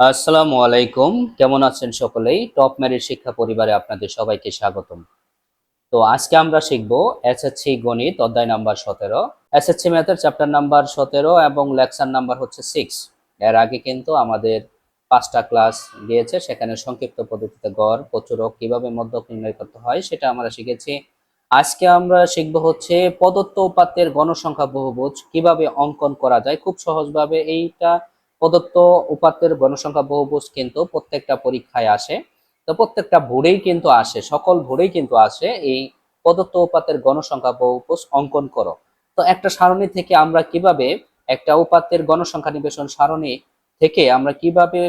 আসসালামু আলাইকুম। কেমন আছেন সকলেই? টপ মেরিট শিক্ষা পরিবারে আপনাদের সবাইকে স্বাগতম। তো আজকে আমরা শিখব এসএসসি গণিত অধ্যায় নাম্বার 17, এসএসসি ম্যাথের চ্যাপ্টার নাম্বার 17 এবং লেকচার নাম্বার হচ্ছে 6। এর আগে কিন্তু আমাদের 5টা ক্লাস গিয়েছে, সেখানে সংক্ষিপ্ত পদ্ধতিতে গড়, প্রচুরক কিভাবে মধ্যক নির্ণয় করতে হয় সেটা আমরা শিখেছি। আজকে আমরা শিখব হচ্ছে প্রদত্ত উপাত্তের গণসংখ্যা বহুভুজ কিভাবে অঙ্কন করা যায় খুব সহজভাবে। এইটা প্রদত্ত উপাত্তের গণসংখ্যা বহুভুজ কিন্তু প্রত্যেকটা পরীক্ষায় আসে। তো প্রত্যেকটা বোর্ডেই কিন্তু আসে, সকল বোর্ডেই কিন্তু আসে এই প্রদত্ত উপাত্তের গণসংখ্যা বহুভুজ অঙ্কন করো। তো একটা সারণী থেকে আমরা কিভাবে একটা উপাত্তের গণসংখ্যা নিবেশন সারণী থেকে আমরা কিভাবে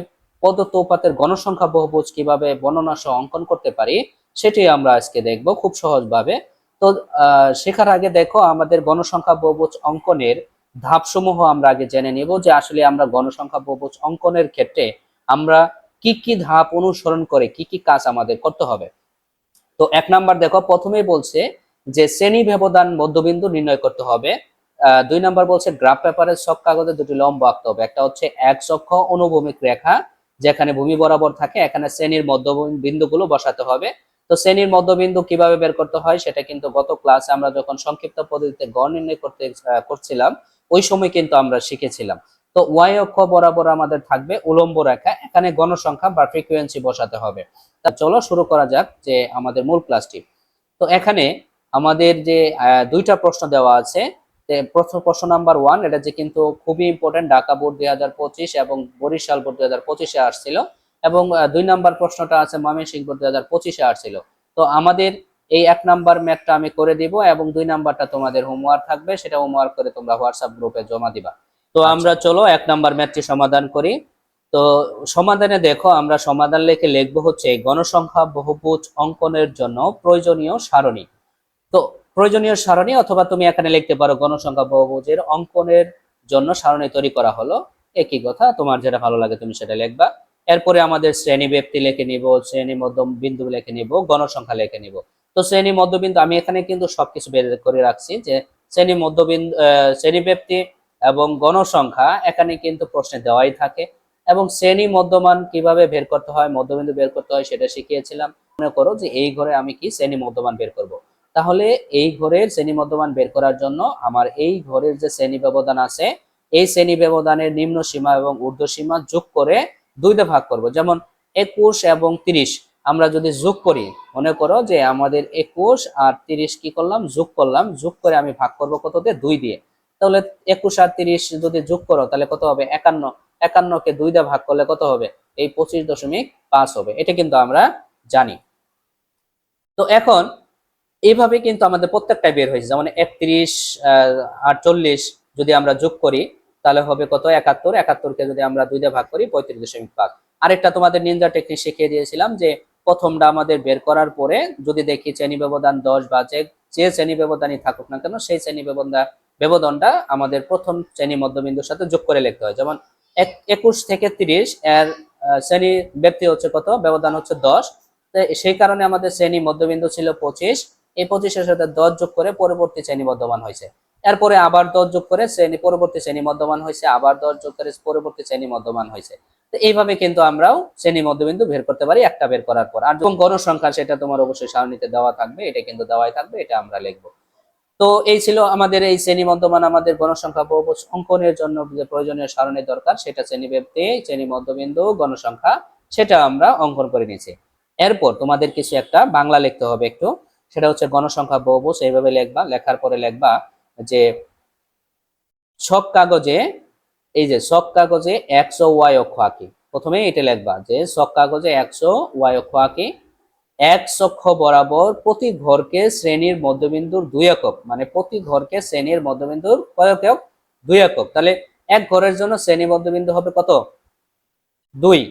প্রদত্ত উপাত্তের গণসংখ্যা বহুভুজ কিভাবে বর্ণনা সহ অঙ্কন করতে পারি সেটাই আমরা আজকে দেখব খুব সহজভাবে। তো শেখার আগে দেখো আমাদের গণসংখ্যা বহুভুজ অঙ্কনের ধাপসমূহ আমরা আগে জেনে নিব, যে আসলে আমরা গণসংখ্যা বহুভুজ অঙ্কনের ক্ষেত্রে আমরা কি কি ধাপ অনুসরণ করে কি কি কাজ আমাদের করতে হবে। তো 1 নাম্বার দেখো, প্রথমেই বলছে যে শ্রেণী ব্যবধান মধ্যবিন্দু নির্ণয় করতে হবে। 2 নাম্বার বলছে গ্রাফ পেপারের ছক কাগজে দুটি লম্ব আঁকতে হবে। একটা হচ্ছে এক অক্ষ অনুভূমিক রেখা, যেখানে ভূমি বরাবর থাকে, এখানে শ্রেণীর মধ্যবিন্দুগুলো বসাতে হবে। তো শ্রেণীর মধ্যবিন্দু কিভাবে বের করতে হয় সেটা কিন্তু গত ক্লাসে আমরা যখন সংক্ষিপ্ত পদ্ধতিতে গড় নির্ণয় করছিলাম ওই সময় কিন্তু আমরা শিখেছিলাম। তো ওয়াই অক্ষ বরাবর আমাদের থাকবে উলম্ব রেখা, এখানে গণসংখ্যা বা ফ্রিকোয়েন্সি বসাতে হবে। তা চলো শুরু করা যাক যে আমাদের মূল ক্লাসটি। তো এখানে আমাদের যে 2টা প্রশ্ন দেওয়া আছে। প্রশ্ন নাম্বার 1, এটা যে কিন্তু খুবই ইম্পর্টেন্ট, ঢাকা বোর্ড 2025 এবং বরিশাল বোর্ড 2025-এ আসছিল, এবং 2 নাম্বার প্রশ্নটা আছে ময়মনসিংহ বোর্ড 2025-এ আসছিল। তো আমাদের এই 1 নাম্বার ম্যাথটা আমি করে দিব এবং 2 নাম্বারটা তোমাদের হোমওয়ার্ক থাকবে, সেটা হোমওয়ার্ক করে তোমরা হোয়াটসঅ্যাপ গ্রুপে জমা দিবা। তো আমরা চলো 1 নাম্বার ম্যাথটি সমাধান করি। তো সমাধানে দেখো, আমরা সমাধান লিখে লিখবো হচ্ছে গণসংখ্যা বহুভুজ অঙ্কনের জন্য প্রয়োজনীয় সারণী। তো প্রয়োজনীয় সারণী, অথবা তুমি এখানে লিখতে পারো গণসংখ্যা বহুভুজের অঙ্কনের জন্য সারণী তৈরি করা হলো, একই কথা, তোমার যেটা ভালো লাগে তুমি সেটা লিখবা। এরপরে আমাদের শ্রেণী ব্যক্তি লিখে নিব, শ্রেণী মধ্য বিন্দু লিখে নিব, গণসংখ্যা লিখে নিব। তো শ্রেণী মধ্যবিন্দু আমি এখানে কিন্তু সবকিছু বের করে রাখছি, যে শ্রেণী মধ্যবিন্দু, শ্রেণী ব্যক্তি এবং গণসংখ্যা এখানে কিন্তু প্রশ্নে দেওয়াই থাকে। এবং শ্রেণী মধ্যমান কিভাবে বের করতে হয়, মধ্যবিন্দু বের করতে হয় সেটা শিখিয়েছিলাম। মনে করো যে এই ঘরে আমি কি শ্রেণী মধ্যমান বের করব, তাহলে এই ঘরের শ্রেণী মধ্যমান বের করার জন্য আমার এই ঘরের যে শ্রেণী ব্যবধান আছে এই শ্রেণী ব্যবধানের নিম্ন সীমা এবং ঊর্ধ্ব সীমা যোগ করে 2 ভাগ করব। যেমন 21 এবং 30 আমরা যদি যোগ করি, মনে করো যে আমাদের 21 আর 30 কি করলাম, যোগ করলাম, যোগ করে আমি ভাগ করব কত দিয়ে, 2 দিয়ে। তাহলে 21 আর 30 যদি যোগ করো তাহলে কত হবে, 51। 51কে 2 দিয়ে ভাগ করলে কত হবে, এই 25.5 হবে। এটা কিন্তু আমরা জানি। তো এখন এইভাবে কিন্তু আমাদের প্রত্যেকটাই বের হয়েছে, যেমন 31 আর 40 যদি আমরা যোগ করি তাহলে হবে কত, 71। 71কে যদি আমরা 2 দিয়ে ভাগ করি 35.5। আরেকটা তোমাদের নিনজা টেকনিক শিখিয়ে দিয়েছিলাম, যে প্রথমটা আমাদের বের করার পরে যদি দেখি শ্রেণী ব্যবধান 10 বা যে শ্রেণী ব্যবধানই থাকুক না কেন সেই শ্রেণী ব্যবধানটা আমাদের প্রথম শ্রেণী মধ্যবিন্দুর সাথে যোগ করে লিখতে হয়। যেমন 21 থেকে 30 এর শ্রেণী ব্যক্তি হচ্ছে কত, ব্যবধান হচ্ছে 10। সেই কারণে আমাদের শ্রেণী মধ্যবিন্দু ছিল 25। এই 25-এর সাথে 10 যোগ করে পরবর্তী শ্রেণী মধ্যমান হয়েছে। এরপরে আবার 10 যোগ করে পরবর্তী শ্রেণী মধ্যমান হয়েছে, আবার 10 যোগ করে পরবর্তী শ্রেণী মধ্যমান হয়েছে। তো এইভাবে কিন্তু আমরাও শ্রেণী মধ্যবিন্দু বের করতে পারি একটা বের করার পর। আর যখন গণসংখ্যা সেটা তোমার অবশ্যই সারণীতে দেওয়া থাকবে, এটা কিন্তু দেওয়াই থাকবে, এটা আমরা লিখবো। তো এই ছিল আমাদের এই শ্রেণী মধ্যমান আমাদের গণসংখ্যা বহুভুজ অঙ্কনের জন্য যে প্রয়োজনীয় সারণী দরকার, সেটা শ্রেণী ব্যক্তি, শ্রেণী মধ্যবিন্দু, গণসংখ্যা, সেটা আমরা অঙ্কন করে নিয়েছি। এরপর তোমাদের কিছু একটা বাংলা লিখতে হবে একটু, সেটা হচ্ছে গণসংখ্যা বহুভুজ এইভাবে লিখবা। লেখার পরে লিখবা যে সব কাগজে, এই যে সব কাগজে 100 ওয়াই অক্ষ আঁকি। প্রথমে এটা লিখবা যে সব কাগজে 100 ওয়াই অক্ষ আঁকি। এক অক্ষ বরাবর প্রতি ঘরকে শ্রেণীর মধ্যবিন্দুর 2 একক, মানে প্রতি ঘরকে শ্রেণীর মধ্যবিন্দুর কয় একক, 2 একক। তাহলে এক ঘরের জন্য শ্রেণী মধ্যবিন্দু হবে কত, 2।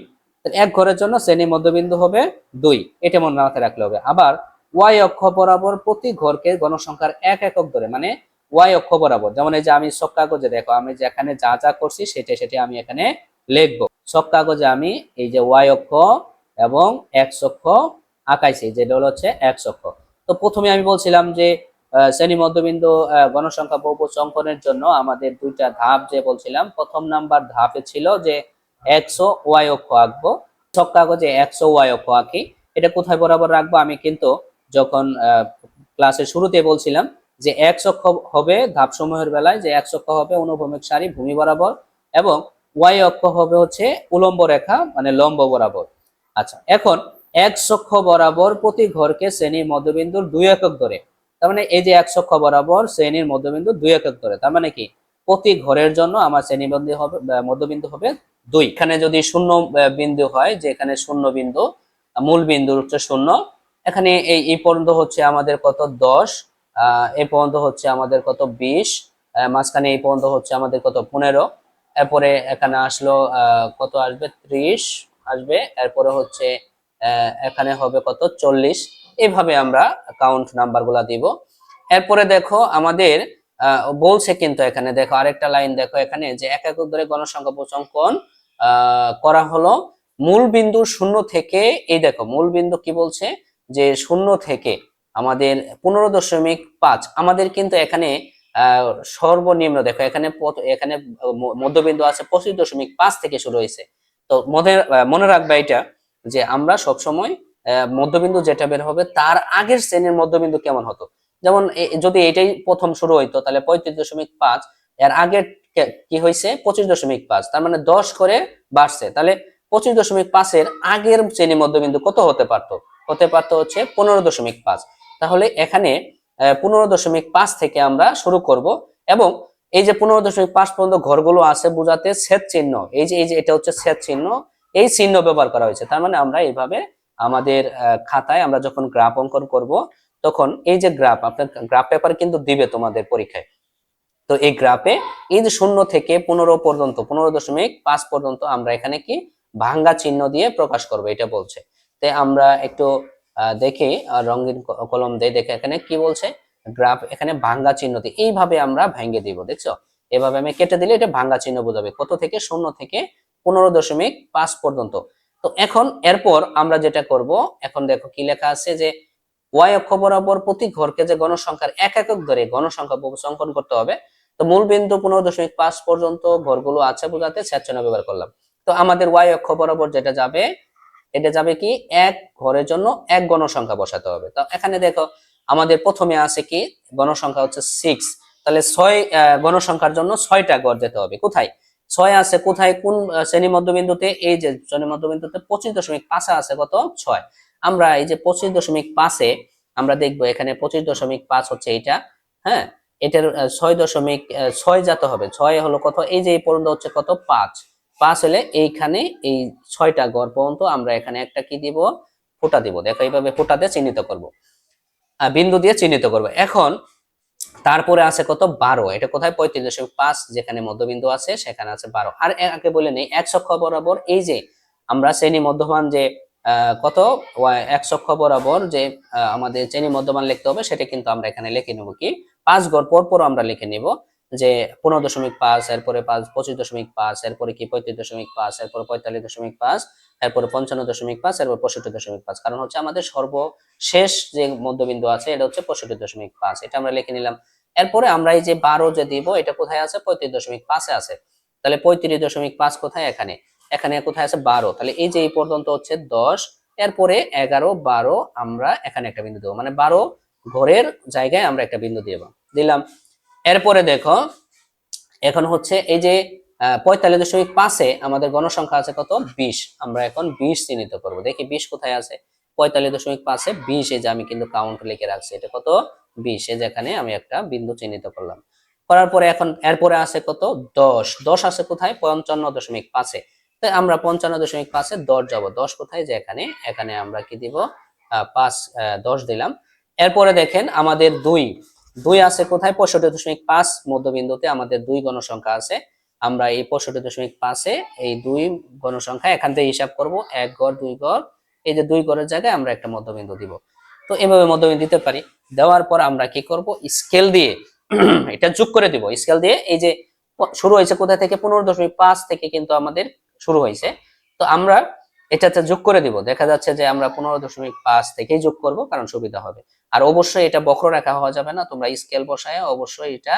এক ঘরের জন্য শ্রেণী মধ্যবিন্দু হবে 2, এটা মনে মাথায় রাখলে হবে। আবার ওয়াই অক্ষ বরাবর প্রতি ঘরকে গণসংখ্যার 1 একক ধরে, মানে ওয়াই অক্ষ বরাবর, যেমন এই যে আমি সব কাগজে দেখো আমি যে এখানে যা যা করছি সেটা আমি এখানে লিখবো। সব কাগজে আমি এই যে ওয়াই অক্ষ এবং এক্স অক্ষ আঁকাইছি, যেটা হচ্ছে এক্স অক্ষ। তো প্রথমে আমি বলছিলাম যে শ্রেণী মধ্যবিন্দু গণসংখ্যা বহুভুজ অঙ্কনের জন্য আমাদের 2টা ধাপ যে বলছিলাম, প্রথম নাম্বার ধাপে ছিল যে এক্স ও ওয়াই অক্ষ আঁকবো। ছক কাগজে এক্স ও ওয়াই অক্ষ আঁকি। এটা কোথায় বরাবর রাখবো? আমি কিন্তু যখন ক্লাসের শুরুতে বলছিলাম যে এক্স অক্ষ হবে ধাপসমূহের বেলায়, যে এক্স অক্ষ হবে অনুভূমিক সারি ভূমি বরাবর, এবং ওয়াই অক্ষ হবে হচ্ছে উলম্ব রেখা মানে লম্ব বরাবর। আচ্ছা, এখন এক্স অক্ষ বরাবর প্রতি ঘরকে শ্রেণীর মধ্যবিন্দুর 2 একক ধরে, তার মানে এই যে এক্স অক্ষ বরাবর শ্রেণীর মধ্যবিন্দু 2 একক ধরে, তার মানে কি প্রতি ঘরের জন্য আমার শ্রেণীবদ্ধ হবে মধ্যবিন্দু হবে 2। এখানে যদি শূন্য বিন্দু হয়, যে এখানে শূন্য বিন্দু, মূল বিন্দু হচ্ছে শূন্য, এখানে এই পর্যন্ত হচ্ছে আমাদের কত 10, এই পর্যন্ত হচ্ছে আমাদের কত 20, মাঝখানে এই পর্যন্ত হচ্ছে আমাদের কত 15, এরপরে এখানে আসলো কত আসবে 30 আসবে, এরপরে হচ্ছে এখানে হবে কত 40। এইভাবে আমরা কাউন্ট নাম্বার গুলা দিব। এরপরে দেখো আমাদের বলছে কিন্তু এখানে দেখো আরেকটা লাইন দেখো এখানে, যে এক একক ধরে গণসংখ্যা অঙ্কন করা হলো মূল বিন্দু শূন্য থেকে। এই দেখো মূল বিন্দু কি বলছে, যে শূন্য থেকে আমাদের 15.5। আমাদের কিন্তু এখানে সর্বনিম্ন দেখো এখানে এখানে মধ্যবিন্দু আছে 25.5 থেকে শুরু হয়েছে। তো মনে রাখবে এটা, যে আমরা সবসময় মধ্যবিন্দু যেটা বের হবে তার আগের শ্রেণীর মধ্যবিন্দু কেমন হতো। যেমন যদি এটাই প্রথম শুরু হইতো তাহলে 35.5, এর আগে কি হয়েছে 25.5, তার মানে 10 করে বাড়ছে। তাহলে 25.5 এর আগের শ্রেণী মধ্যবিন্দু কত হতে পারতো? হতে পারতো হচ্ছে 15.5। তাহলে এখানে 15.5 থেকে আমরা শুরু করব, এবং এই যে 15.5 পর্যন্ত ঘরগুলো আছে বোঝাতে ছেদ চিহ্ন, এই যে এটা হচ্ছে ছেদ চিহ্ন, এই চিহ্ন ব্যবহার করা হয়েছে। তার মানে আমরা এইভাবে আমাদের খাতায় আমরা যখন গ্রাফ অঙ্কন করব, তখন এই যে গ্রাফ আপনার গ্রাফ পেপার কিন্তু দিবে তোমাদের পরীক্ষায়। তো এই গ্রাফে এই যে 0 থেকে 15 পর্যন্ত 15.5 পর্যন্ত আমরা এখানে কি ভাঙ্গা চিহ্ন দিয়ে প্রকাশ করব, এটা বলছে। তো আমরা একটু দেখি রঙিন কলম দিয়ে দেখে এখানে কি বলছে, গ্রাফ এখানে ভাঙ্গা চিহ্ন দিয়ে এইভাবে আমরা ভেঙে দিব। দেখছো, এভাবে আমি কেটে দিলে এটা ভাঙ্গা চিহ্ন বোঝাবে কত থেকে 0 থেকে 15.5 পর্যন্ত। তো এখন এরপর আমরা যেটা করব, এখন দেখো কি লেখা আছে, যে ওয়াই অক্ষ বরাবর প্রতি ঘরকে যে গণসংখ্যার এক একক ধরে গণসংখ্যা অঙ্কন করতে হবে। তো মূল বিন্দু 15.5 পর্যন্ত ঘরগুলো আছে বোঝাতে ছেদ চিহ্ন ব্যবহার করলাম। তো আমাদের ওয়াই অক্ষ বরাবর যেটা যাবে, এটা যাবে কি এক ঘরের জন্য এক গণসংখ্যা বসাতে হবে। তো এখানে দেখো আমাদের প্রথমে আছে কি গণসংখ্যা হচ্ছে 6, তাহলে 6 গণসংখ্যার জন্য 6টা ঘর যেতে হবে। কোথায় 6 আছে? কোথায় কোন শ্রেণী মধ্যবিন্দুতে? এই যে শ্রেণী মধ্যবিন্দুতে 25.5 আছে কত 6। আমরা এই যে 25.5 আমরা দেখবো এখানে 25.5 হচ্ছে এইটা, হ্যাঁ, এটার 6.6 যেতে হবে। 6 হলো কত, এই যে এই পর্যন্ত হচ্ছে কত 5। 5 হলে এইখানে এই 6টা ঘর পর্যন্ত আমরা এখানে একটা কি দিব, ফোঁটা দিব। দেখো এইভাবে ফোঁটা দিয়ে চিহ্নিত করব, বিন্দু দিয়ে চিহ্নিত করব। এখন তারপরে আছে কত 12, এটা কোথায় 35.5 যেখানে মধ্যবিন্দু আছে সেখানে আছে 12। আর আগে বলে নেই এক অক্ষ বরাবর এই যে আমরা শ্রেণী মধ্যমান যে কত এক অক্ষ বরাবর যে আমাদের শ্রেণী মধ্যমান লিখতে হবে, সেটা কিন্তু আমরা এখানে লিখে নেব কি 5 ঘর পর পর আমরা লিখে নিব, যে 15.5, এরপরে 25.5, এরপরে কি 35.5, এরপরে 45.5, এরপরে 55.5, এরপর 65.5। কারণ হচ্ছে আমাদের সর্বশেষ যে মধ্যবিন্দু আছে এটা হচ্ছে 65.5, এটা আমরা লিখে নিলাম। এরপরে আমরা এই যে 12 যে দিব, এটা কোথায় আছে 35.5 আছে। তাহলে 35.5 কোথায়? এখানে। এখানে কোথায় আছে 12, তাহলে এই যে এই পর্যন্ত হচ্ছে 10, এরপরে 11, 12 আমরা এখানে একটা বিন্দু দেবো, মানে 12 ঘরের জায়গায় আমরা একটা বিন্দু দিলাম। এরপরে দেখো এখন হচ্ছে এই যে 45.5-এ আমাদের গণসংখ্যা আছে কত 20, আমরা এখন 20 চিহ্নিত করব। দেখি 20 কোথায় আছে, 45.5-এ 20, এই যে আমি কিন্তু কাউন্ট লিখে রাখছি, এটা কত 20, এই যে এখানে আমি একটা বিন্দু চিহ্নিত করলাম। করার পরে এখন এরপরে আছে কত 10, 10 আছে কোথায় 55.5-এ। তাই আমরা 55.5-এ 10 যাব, 10 কোথায়, যে এখানে। এখানে আমরা কি দিব 5, 10 দিলাম। এরপরে দেখেন আমাদের 2 আছে কোথায় 65.5 মধ্যবিন্দুতে আমাদের 2 গণসংখ্যা আছে। আমরা এই 65.5-এ এই 2 গণসংখ্যা এখান থেকে হিসাব করব, 1 ঘর 2 ঘর, এই যে 2 ঘরের জায়গায় আমরা একটা মধ্যবিন্দু দিব। তো এভাবে মধ্যবিন্দু দিতে পারি। দেওয়ার পর আমরা কি করব, স্কেল দিয়ে এটা যোগ করে দিব। স্কেল দিয়ে এই যে শুরু হয়েছে কোথা থেকে 15.5 থেকে কিন্তু আমাদের শুরু হয়েছে, তো আমরা এটাতে যোগ করে দিব। দেখা যাচ্ছে যে আমরা 15.5 থেকেই যোগ করব, কারণ সুবিধা হবে। আর অবশ্যই এটা বক্ররেখা হওয়া যাবে না, তোমরা স্কেল বসায় অবশ্যই এটা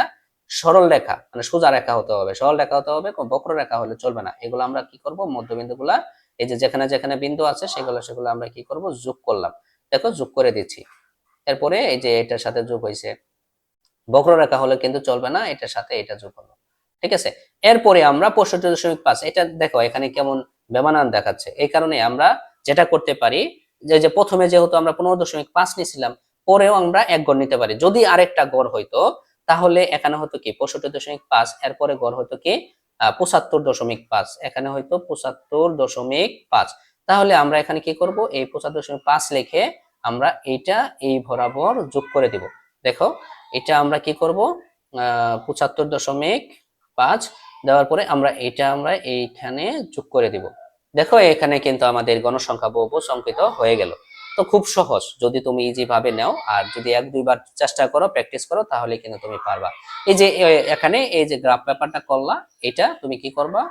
সরল রেখা, মানে সোজা রেখা হতে হবে, সরল রেখা হতে হবে, বক্র রেখা হলে চলবে না। এগুলো আমরা কি করব, মধ্যবিন্দুগুলা এই যে যেখানে যেখানে বিন্দু আছে সেগুলো আমরা কি করব, যোগ করলাম। দেখো যোগ করে দিচ্ছি। এরপরে এই যে এটার সাথে যোগ হয়েছে, বক্ররেখা হলে কিন্তু চলবে না, এটার সাথে এটা যোগ হলো। ঠিক আছে। এরপরে আমরা 65.5, এটা দেখো এখানে কেমন বেমানান দেখাচ্ছে, এই কারণে আমরা যেটা করতে পারি, যে প্রথমে যেহেতু আমরা 15.5 নিছিলাম, পরেও আমরা এক গড় নিতে পারি। যদি আরেকটা গড় হইতো তাহলে এখানে হয়তো কি 65.5, এরপরে গড় হয়তো কি 75.5, এখানে হয়তো 75.5। তাহলে আমরা এখানে কি করব, এই 75.5 লিখে আমরা এইটা এই বরাবর যোগ করে দিব। দেখো এটা আমরা কি করব, 75.5 দেওয়ার পরে আমরা এইখানে যোগ করে দিব। দেখো এখানে কিন্তু আমাদের গণসংখ্যা বহুভুজ অঙ্কিত হয়ে গেল। তো খুব সহজ, যদি তুমি ইজি ভাবে নাও আর যদি এক দুইবার চেষ্টা করো, প্র্যাকটিস করো, তাহলে কিন্তু তুমি পারবা। এই যে এখানে এই যে গ্রাফ পেপারটা করলা, এটা তুমি কি করবা,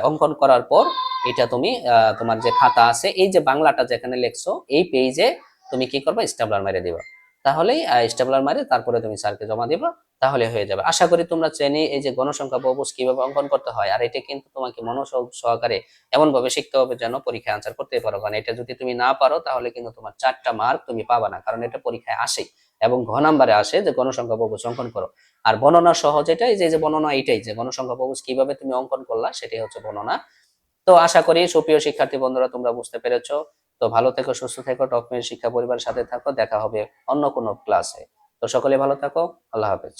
অঙ্কন করার পর এটা তুমি তোমার যে খাতা আছে, এই যে বাংলাটা যেখানে লিখছো এই পেজে তুমি কি করবা, স্টেপলার মেরে দিবা। তাহলেই স্টেপলার মারে তারপরে তুমি স্যারকে জমা দিবা, তাহলে হয়ে যাবে। আশা করি তোমরা শ্রেণী এই যে গণসংখ্যা বহুভুজ কিভাবে অঙ্কন করতে হয়, আর এটা কিন্তু তোমাকে মনোযোগ সহকারে এমন ভাবে শিখতে হবে যেন পরীক্ষায় আনসার করতে পারো। কারণ এটা যদি তুমি না পারো তাহলে কিন্তু তোমার 4টা মার্ক তুমি পাবা না, কারণ এটা পরীক্ষায় আসে এবং ঘ নাম্বারে আসে যে গণসংখ্যা বহুভুজ অঙ্কন করো। আর বর্ণনা সহজ এটাই, যে বর্ণনা এটাই, যে গণসংখ্যা বহুভুজ কিভাবে তুমি অঙ্কন করলা সেটাই হচ্ছে বর্ণনা। তো আশা করি সুপ্রিয় শিক্ষার্থী বন্ধুরা তোমরা বুঝতে পেরেছো। তো ভালো থেকো, সুস্থ থেকো, টপ মেরিট শিক্ষা পরিবারের সাথে থাকো। দেখা হবে অন্য কোনো ক্লাসে। তো সকলে ভালো থাকো। আল্লাহ হাফেজ।